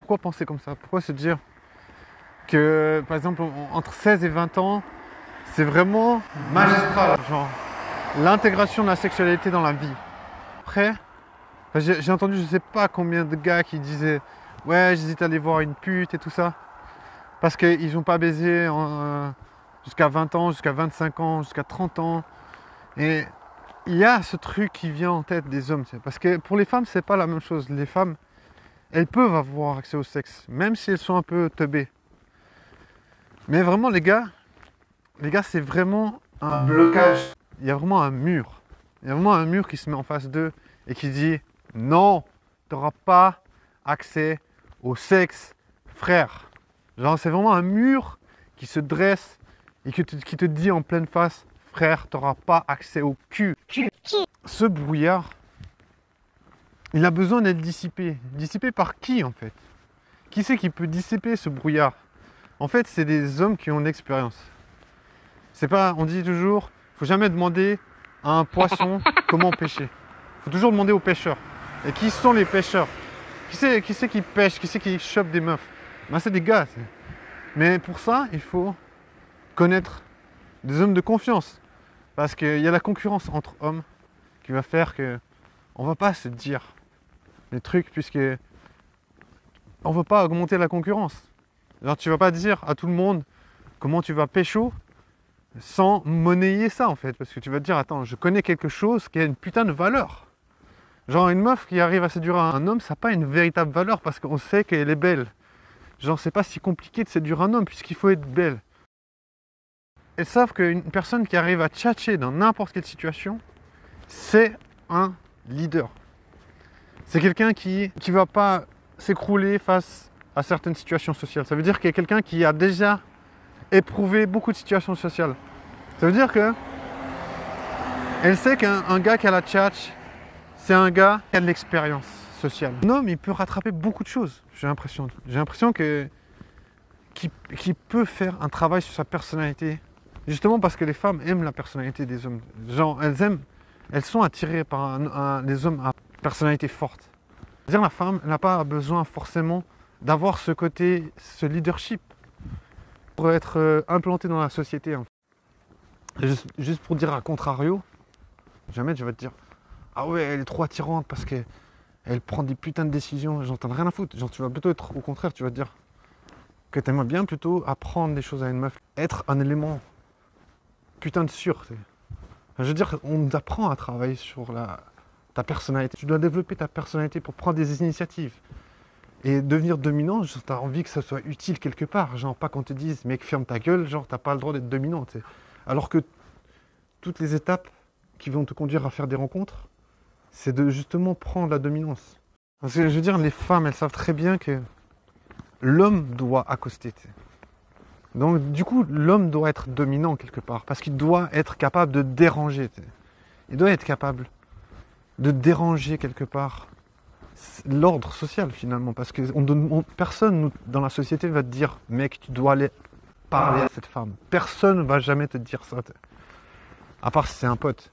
pourquoi penser comme ça? Pourquoi se dire que, par exemple, entre 16 et 20 ans, c'est vraiment magistral, genre, l'intégration de la sexualité dans la vie. Après, j'ai entendu, je sais pas combien de gars qui disaient ouais, j'hésite à aller voir une pute et tout ça, parce qu'ils n'ont pas baisé jusqu'à 20 ans, jusqu'à 25 ans, jusqu'à 30 ans. Et il y a ce truc qui vient en tête des hommes, parce que pour les femmes, c'est pas la même chose. Les femmes, elles peuvent avoir accès au sexe, même si elles sont un peu teubées. Mais vraiment, les gars, c'est vraiment un blocage. Il y a vraiment un mur. Il y a vraiment un mur qui se met en face d'eux et qui dit non, tu n'auras pas accès au sexe, frère. Genre, c'est vraiment un mur qui se dresse et qui te dit en pleine face, frère, tu n'auras pas accès au cul. Ce brouillard, il a besoin d'être dissipé. Dissipé par qui, en fait? Qui c'est qui peut dissiper ce brouillard? En fait, c'est des hommes qui ont l'expérience. C'est pas, on dit toujours, faut jamais demander à un poisson comment pêcher. Faut toujours demander aux pêcheurs. Et qui sont les pêcheurs? Qui c'est qui pêche? Qui c'est qui chope des meufs? Ben, c'est des gars. Mais pour ça, il faut connaître des hommes de confiance. Parce qu'il y a la concurrence entre hommes qui va faire que on va pas se dire les trucs puisque on veut pas augmenter la concurrence. Alors tu vas pas dire à tout le monde comment tu vas pécho sans monnayer ça en fait. Parce que tu vas te dire, attends, je connais quelque chose qui a une putain de valeur. Genre une meuf qui arrive à séduire un homme, ça n'a pas une véritable valeur parce qu'on sait qu'elle est belle. Genre c'est pas si compliqué de séduire un homme puisqu'il faut être belle. Elles savent qu'une personne qui arrive à tchatcher dans n'importe quelle situation, c'est un leader. C'est quelqu'un qui va pas s'écrouler face à certaines situations sociales. Ça veut dire qu'il y a quelqu'un qui a déjà éprouvé beaucoup de situations sociales. Ça veut dire que elle sait qu'un gars qui a la tchatch, c'est un gars qui a de l'expérience sociale. Un homme, il peut rattraper beaucoup de choses, j'ai l'impression. J'ai l'impression qu'il peut faire un travail sur sa personnalité. Justement parce que les femmes aiment la personnalité des hommes. Genre, elles sont attirées par les hommes à personnalité forte. C'est-à-dire la femme n'a pas besoin forcément d'avoir ce côté, ce leadership pour être implantée dans la société. Juste pour dire à contrario, jamais tu vas te dire ah ouais, elle est trop attirante parce qu'elle prend des putains de décisions, j'en ai rien à foutre. Genre tu vas plutôt être au contraire, tu vas te dire que tu aimerais bien plutôt apprendre des choses à une meuf, être un élément putain de sûr. Je veux dire, on nous apprend à travailler sur ta personnalité. Tu dois développer ta personnalité pour prendre des initiatives. Et devenir dominant, tu as envie que ça soit utile quelque part. Genre, pas qu'on te dise, mec, ferme ta gueule, genre, t'as pas le droit d'être dominant. T'sais. Alors que toutes les étapes qui vont te conduire à faire des rencontres, c'est de justement prendre la dominance. Parce que je veux dire, les femmes, elles savent très bien que l'homme doit accoster. T'sais. Donc, du coup, l'homme doit être dominant quelque part, parce qu'il doit être capable de déranger. T'sais. Il doit être capable de déranger quelque part l'ordre social finalement, parce que personne dans la société va te dire mec, tu dois aller parler à cette femme. Personne ne va jamais te dire ça, à part si c'est un pote.